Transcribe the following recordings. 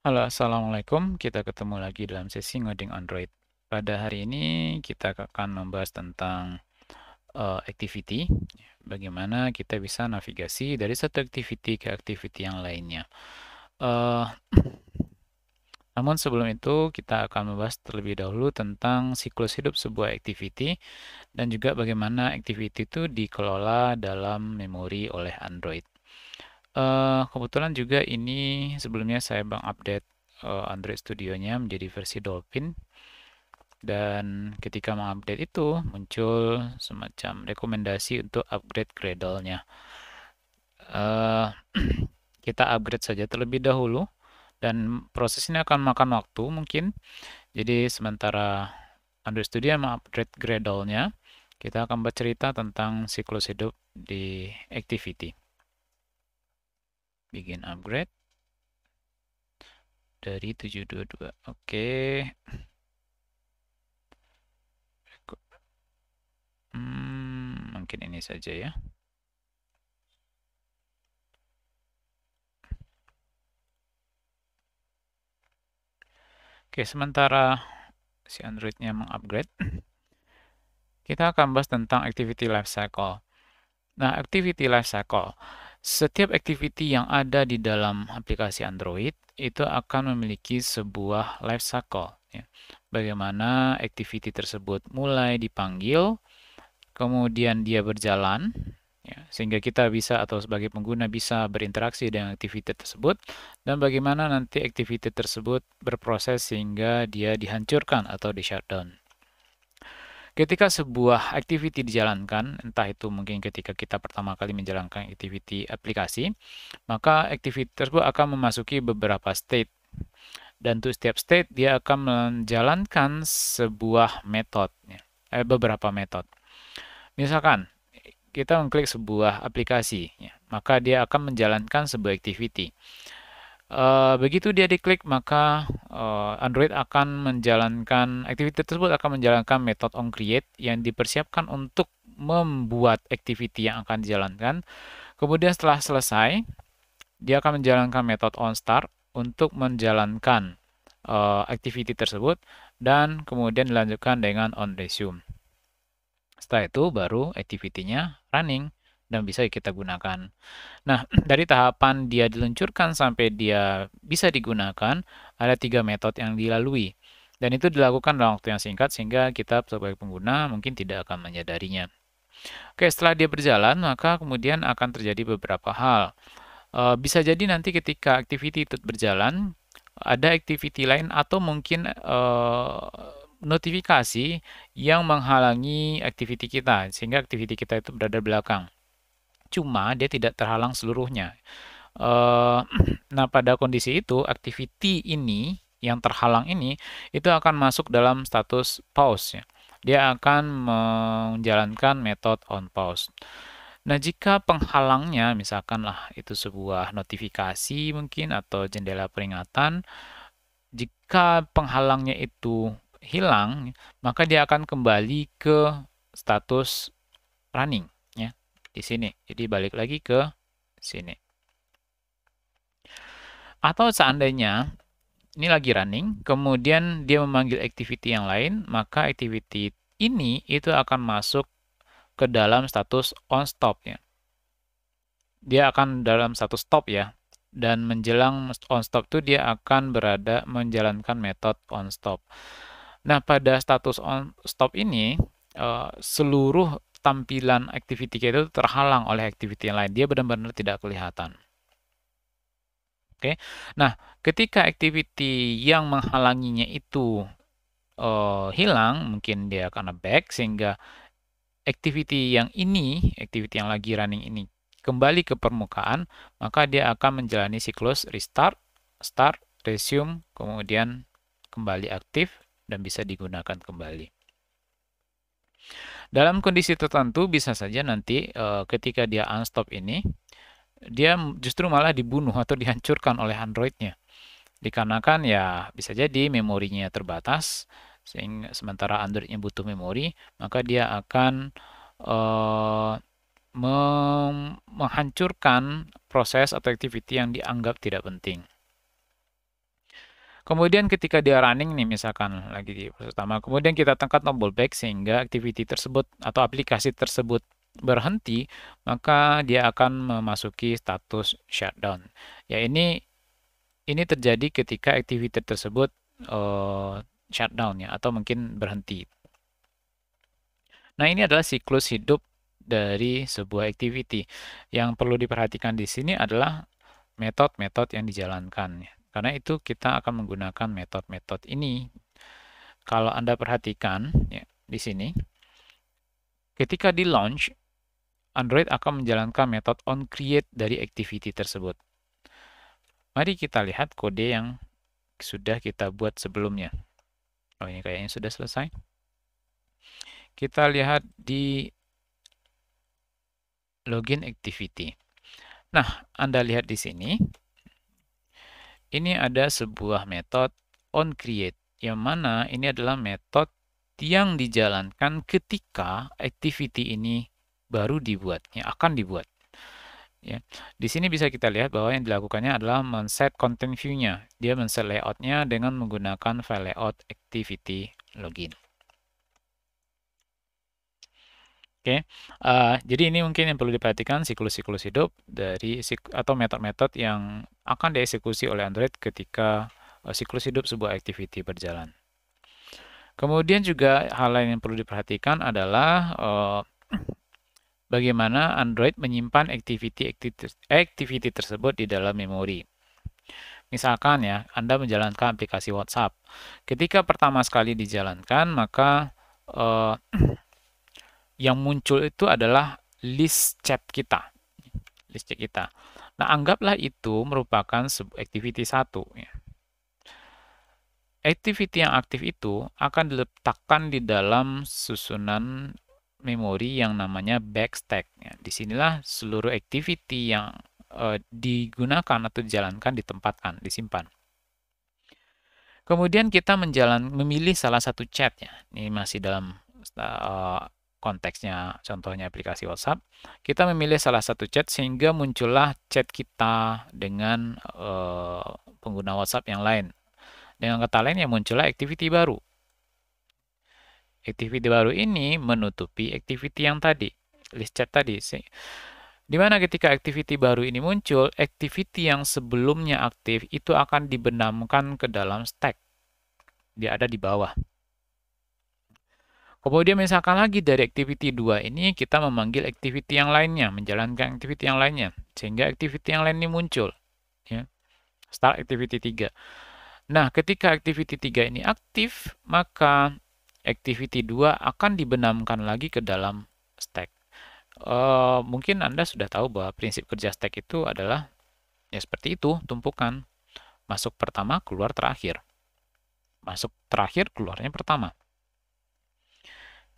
Halo, Assalamualaikum. Kita ketemu lagi dalam sesi ngoding Android. Pada hari ini kita akan membahas tentang activity, bagaimana kita bisa navigasi dari satu activity ke activity yang lainnya. Eh, Namun sebelum itu kita akan membahas terlebih dahulu tentang siklus hidup sebuah activity dan juga bagaimana activity itu dikelola dalam memori oleh Android. Kebetulan juga ini sebelumnya saya update Android Studio-nya menjadi versi Dolphin, dan ketika mengupdate itu muncul semacam rekomendasi untuk upgrade Gradle-nya. Eh, kita upgrade saja terlebih dahulu, dan proses ini akan makan waktu mungkin. Jadi sementara Android Studio mengupgrade Gradle-nya, kita akan bercerita tentang siklus hidup di activity. Bikin upgrade dari 722. Oke. Mungkin ini saja ya. Oke, sementara si Android-nya mengupgrade, kita akan bahas tentang activity lifecycle. Nah, activity lifecycle. Setiap activity yang ada di dalam aplikasi Android itu akan memiliki sebuah lifecycle. Ya. Bagaimana activity tersebut mulai dipanggil, kemudian dia berjalan, ya, sehingga kita bisa atau sebagai pengguna bisa berinteraksi dengan activity tersebut, dan bagaimana nanti activity tersebut berproses sehingga dia dihancurkan atau di shutdown. Ketika sebuah activity dijalankan, entah itu mungkin ketika kita pertama kali menjalankan activity aplikasi, maka activity tersebut akan memasuki beberapa state. Dan untuk setiap state, dia akan menjalankan sebuah metode, beberapa metode. Misalkan, kita mengklik sebuah aplikasi, ya, maka dia akan menjalankan sebuah activity. Begitu dia diklik, maka Android akan menjalankan activity tersebut, akan menjalankan metode onCreate yang dipersiapkan untuk membuat activity yang akan dijalankan. Kemudian setelah selesai, dia akan menjalankan metode onStart untuk menjalankan activity tersebut, dan kemudian dilanjutkan dengan onResume. Setelah itu baru activity-nya running dan bisa kita gunakan. Nah, dari tahapan dia diluncurkan sampai dia bisa digunakan, ada 3 metode yang dilalui. Dan itu dilakukan dalam waktu yang singkat sehingga kita sebagai pengguna mungkin tidak akan menyadarinya. Oke, setelah dia berjalan, maka kemudian akan terjadi beberapa hal. Bisa jadi nanti ketika activity itu berjalan, ada activity lain atau mungkin notifikasi yang menghalangi activity kita, sehingga activity kita itu berada belakang. Cuma dia tidak terhalang seluruhnya. Eh, nah, pada kondisi itu, activity ini yang terhalang ini itu akan masuk dalam status pause, ya. Dia akan menjalankan metode on pause. Nah, jika penghalangnya misalkanlah itu sebuah notifikasi mungkin atau jendela peringatan, jika penghalangnya itu hilang, maka dia akan kembali ke status running, ya, di sini. Jadi balik lagi ke sini. Atau seandainya ini lagi running, kemudian dia memanggil activity yang lain, maka activity ini itu akan masuk ke dalam status on stop, ya. Dia akan dalam status stop, ya. Dan menjelang on stop itu dia akan berada menjalankan metode on stop. Nah, pada status on stop ini seluruh tampilan activity kita itu terhalang oleh activity yang lain. Dia benar-benar tidak kelihatan. Oke. Nah, ketika activity yang menghalanginya itu hilang, mungkin dia karena back, sehingga activity yang ini, activity yang lagi running ini kembali ke permukaan, maka dia akan menjalani siklus restart, start, resume, kemudian kembali aktif dan bisa digunakan kembali. Dalam kondisi tertentu bisa saja nanti ketika dia unstop ini, dia justru malah dibunuh atau dihancurkan oleh Android-nya. Dikarenakan ya bisa jadi memorinya terbatas, sehingga sementara Android-nya butuh memori, maka dia akan eh, menghancurkan proses atau activity yang dianggap tidak penting. Kemudian ketika dia running nih, misalkan lagi di proses utama, kemudian kita tekan tombol back sehingga activity tersebut atau aplikasi tersebut berhenti, maka dia akan memasuki status shutdown. Ya, ini terjadi ketika activity tersebut shutdown ya, atau mungkin berhenti. Nah, ini adalah siklus hidup dari sebuah activity. Yang perlu diperhatikan di sini adalah metode-metode yang dijalankan. Karena itu kita akan menggunakan metode-metode ini. Kalau Anda perhatikan ya, di sini, ketika di launch, Android akan menjalankan metode onCreate dari activity tersebut. Mari kita lihat kode yang sudah kita buat sebelumnya. Oh, ini kayaknya sudah selesai. Kita lihat di login activity. Nah, Anda lihat di sini, ini ada sebuah metode onCreate, yang mana ini adalah metode yang dijalankan ketika activity ini baru dibuat, yang akan dibuat. Ya. Di sini bisa kita lihat bahwa yang dilakukannya adalah men-set content view-nya. Dia men-set layout-nya dengan menggunakan file layout activity login. Oke, jadi ini mungkin yang perlu diperhatikan siklus-siklus hidup dari atau metode-metode yang akan dieksekusi oleh Android ketika siklus hidup sebuah activity berjalan. Kemudian juga hal lain yang perlu diperhatikan adalah bagaimana Android menyimpan activity tersebut di dalam memori. Misalkan ya, Anda menjalankan aplikasi WhatsApp. Ketika pertama sekali dijalankan, maka yang muncul itu adalah list chat kita. List chat kita. Nah, anggaplah itu merupakan activity 1. Ya. Activity yang aktif itu akan diletakkan di dalam susunan memori yang namanya backstack. Ya. Disinilah seluruh activity yang digunakan atau dijalankan ditempatkan, disimpan. Kemudian kita memilih salah satu chat ya. Ini masih dalam konteksnya, contohnya aplikasi WhatsApp. Kita memilih salah satu chat sehingga muncullah chat kita dengan pengguna WhatsApp yang lain. Dengan kata lain, yang muncullah activity baru. Activity baru ini menutupi activity yang tadi, list chat tadi. Di mana ketika activity baru ini muncul, activity yang sebelumnya aktif itu akan dibenamkan ke dalam stack. Dia ada di bawah. Kemudian misalkan lagi dari activity 2 ini kita memanggil activity yang lainnya, menjalankan activity yang lainnya. Sehingga activity yang lain ini muncul. Ya. Start activity 3. Nah, ketika activity 3 ini aktif, maka activity 2 akan dibenamkan lagi ke dalam stack. Mungkin Anda sudah tahu bahwa prinsip kerja stack itu adalah ya seperti itu, tumpukan. Masuk pertama, keluar terakhir. Masuk terakhir, keluarnya pertama.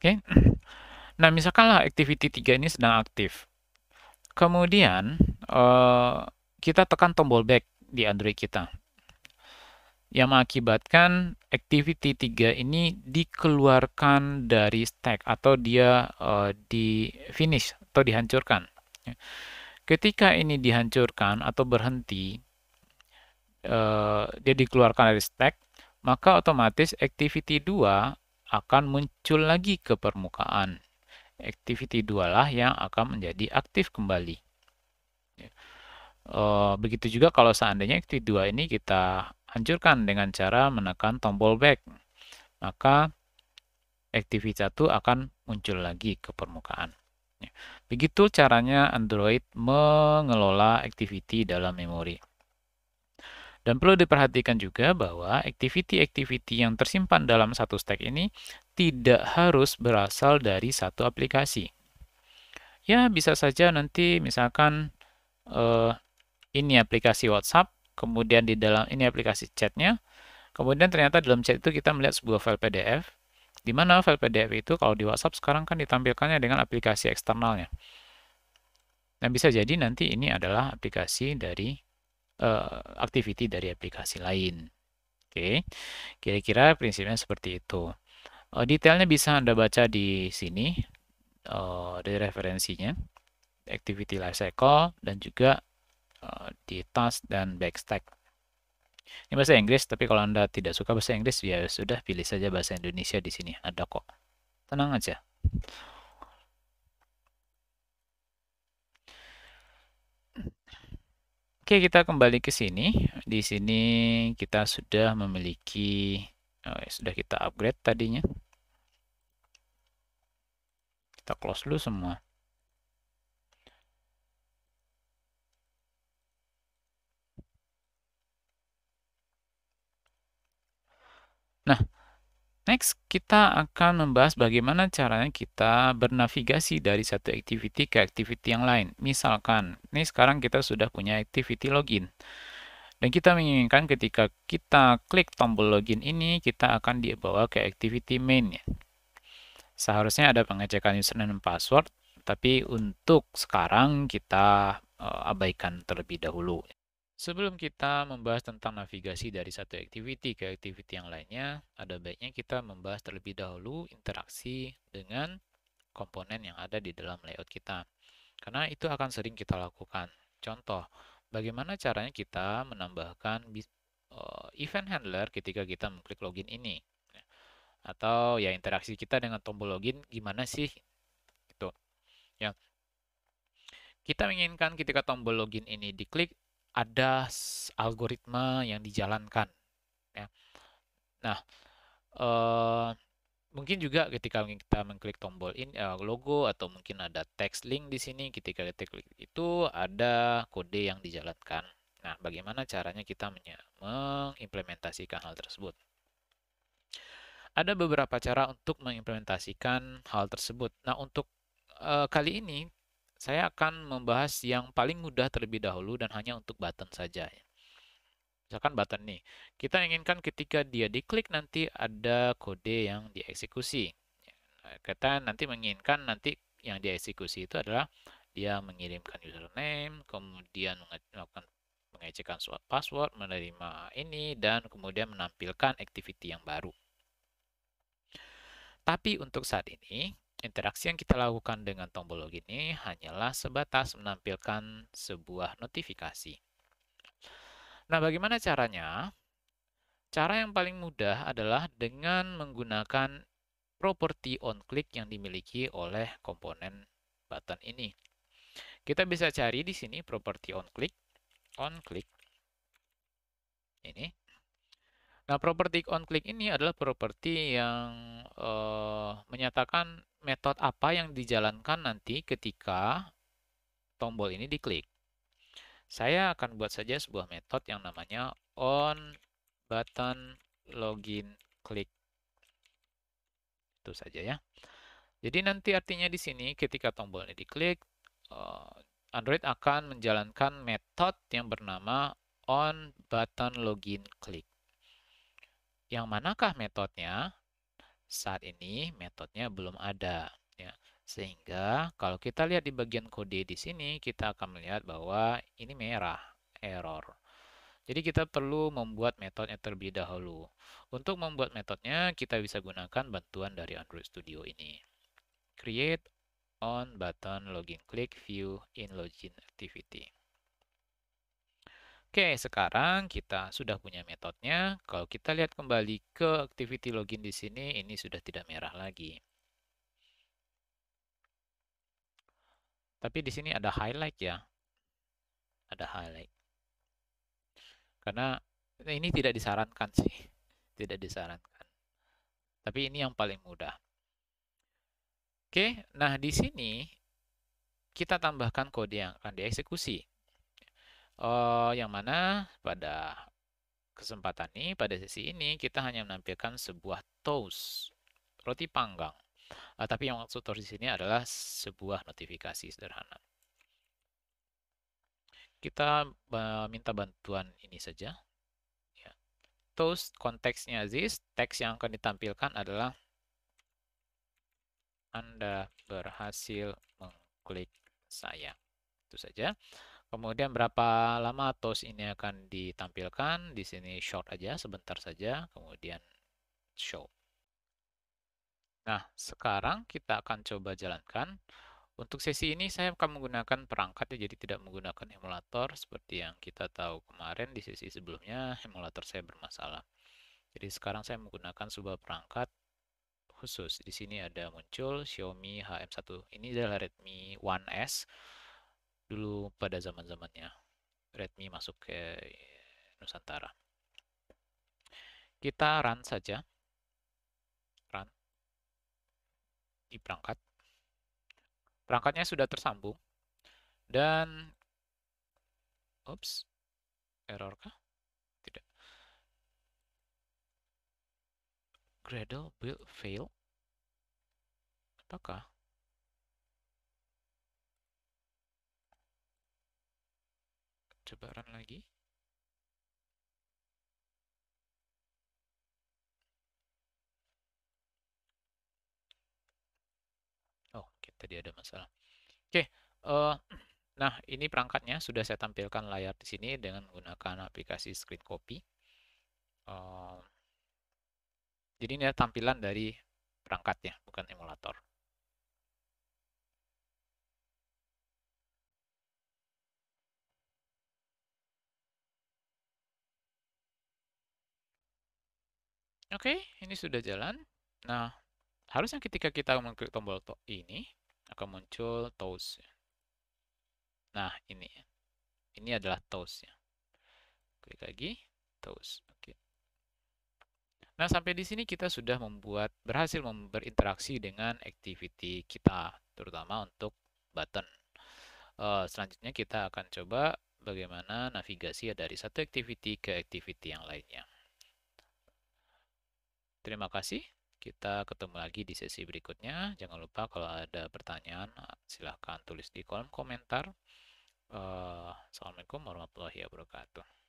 Oke. Nah, misalkanlah activity 3 ini sedang aktif. Kemudian, kita tekan tombol back di Android kita. Yang mengakibatkan activity 3 ini dikeluarkan dari stack atau dia di finish atau dihancurkan. Ketika ini dihancurkan atau berhenti, dia dikeluarkan dari stack, maka otomatis activity 2 akan muncul lagi ke permukaan. Activity 2 lah yang akan menjadi aktif kembali. Begitu juga kalau seandainya activity 2 ini kita hancurkan dengan cara menekan tombol back, maka activity 1 akan muncul lagi ke permukaan. Begitu caranya Android mengelola activity dalam memori. Dan perlu diperhatikan juga bahwa activity-activity yang tersimpan dalam satu stack ini tidak harus berasal dari satu aplikasi. Ya, bisa saja nanti misalkan ini aplikasi WhatsApp, kemudian di dalam ini aplikasi chatnya, kemudian ternyata dalam chat itu kita melihat sebuah file PDF, di mana file PDF itu kalau di WhatsApp sekarang kan ditampilkannya dengan aplikasi eksternalnya. Nah, bisa jadi nanti ini adalah aplikasi dari activity dari aplikasi lain. Oke, kira-kira prinsipnya seperti itu. Detailnya bisa Anda baca di sini, dari referensinya, activity lifecycle, dan juga di task dan backstack. Ini bahasa Inggris, tapi kalau Anda tidak suka bahasa Inggris, ya sudah pilih saja bahasa Indonesia di sini. Ada kok. Tenang aja. Oke, kita kembali ke sini. Di sini kita sudah memiliki, sudah kita upgrade tadinya. Kita close dulu semua. Nah, next kita akan membahas bagaimana caranya kita bernavigasi dari satu activity ke activity yang lain. Misalkan, ini sekarang kita sudah punya activity login. Dan kita menginginkan ketika kita klik tombol login ini, kita akan dibawa ke activity main. Seharusnya ada pengecekan username dan password, tapi untuk sekarang kita abaikan terlebih dahulu. Sebelum kita membahas tentang navigasi dari satu activity ke activity yang lainnya, ada baiknya kita membahas terlebih dahulu interaksi dengan komponen yang ada di dalam layout kita. Karena itu akan sering kita lakukan. Contoh, bagaimana caranya kita menambahkan event handler ketika kita mengklik login ini. Atau ya interaksi kita dengan tombol login gimana sih? Gitu. Ya, kita menginginkan ketika tombol login ini diklik, ada algoritma yang dijalankan. Ya. Nah, eh, mungkin juga ketika kita mengklik tombol ini logo atau mungkin ada text link di sini, ketika kita klik itu ada kode yang dijalankan. Nah, bagaimana caranya kita mengimplementasikan hal tersebut? Ada beberapa cara untuk mengimplementasikan hal tersebut. Nah, untuk kali ini saya akan membahas yang paling mudah terlebih dahulu dan hanya untuk button saja. Misalkan button nih, kita inginkan ketika dia diklik nanti ada kode yang dieksekusi. Kita nanti menginginkan nanti yang dieksekusi itu adalah dia mengirimkan username, kemudian melakukan pengecekan password, menerima ini, dan kemudian menampilkan activity yang baru. Tapi untuk saat ini, interaksi yang kita lakukan dengan tombol login ini hanyalah sebatas menampilkan sebuah notifikasi. Nah, bagaimana caranya? Cara yang paling mudah adalah dengan menggunakan properti onClick yang dimiliki oleh komponen button ini. Kita bisa cari di sini properti onClick ini. Nah, properti onClick ini adalah properti yang menyatakan metode apa yang dijalankan nanti ketika tombol ini diklik. Saya akan buat saja sebuah metode yang namanya on button login click. Itu saja ya. Jadi nanti artinya di sini ketika tombol ini diklik, Android akan menjalankan metode yang bernama on button login click. Yang manakah metodenya? Saat ini metodenya belum ada. Ya. Sehingga kalau kita lihat di bagian kode di sini, kita akan melihat bahwa ini merah, error. Jadi kita perlu membuat metodenya terlebih dahulu. Untuk membuat metodenya, kita bisa gunakan bantuan dari Android Studio ini. Create on button login click view in login activity. Oke, sekarang kita sudah punya metodenya. Kalau kita lihat kembali ke activity login di sini, ini sudah tidak merah lagi. Tapi di sini ada highlight ya. Ada highlight. Karena ini tidak disarankan sih. Tidak disarankan. Tapi ini yang paling mudah. Oke, nah di sini kita tambahkan kode yang akan dieksekusi. Yang mana pada kesempatan ini, pada sesi ini, kita hanya menampilkan sebuah toast, roti panggang. Tapi yang maksud toast di sini adalah sebuah notifikasi sederhana. Kita minta bantuan ini saja. Ya. Toast konteksnya this, teks yang akan ditampilkan adalah Anda berhasil mengklik saya. Itu saja. Kemudian berapa lama toast ini akan ditampilkan? Di sini short aja, sebentar saja. Kemudian show. Nah, sekarang kita akan coba jalankan. Untuk sesi ini saya akan menggunakan perangkat ya, jadi tidak menggunakan emulator seperti yang kita tahu kemarin di sesi sebelumnya emulator saya bermasalah. Jadi sekarang saya menggunakan sebuah perangkat khusus. Di sini ada muncul Xiaomi HM1. Ini adalah Redmi One S dulu pada zaman-zamannya Redmi masuk ke Nusantara. Kita run saja, run di perangkat. Perangkatnya sudah tersambung dan oops, error kah? Tidak. Gradle build fail. Apakah? Coba run lagi. Oh, oke, tadi ada masalah. Oke, nah ini perangkatnya sudah saya tampilkan layar di sini dengan menggunakan aplikasi Screen Copy. Jadi ini adalah tampilan dari perangkatnya, bukan emulator. Oke, ini sudah jalan. Nah, harusnya ketika kita mengklik tombol ini, akan muncul tools. Nah, ini adalah tools-nya. Klik lagi, tools. Oke. Nah, sampai di sini kita sudah berhasil berinteraksi dengan activity kita, terutama untuk button. Selanjutnya kita akan coba bagaimana navigasi dari satu activity ke activity yang lainnya. Terima kasih. Kita ketemu lagi di sesi berikutnya. Jangan lupa kalau ada pertanyaan, silahkan tulis di kolom komentar. Assalamualaikum warahmatullahi wabarakatuh.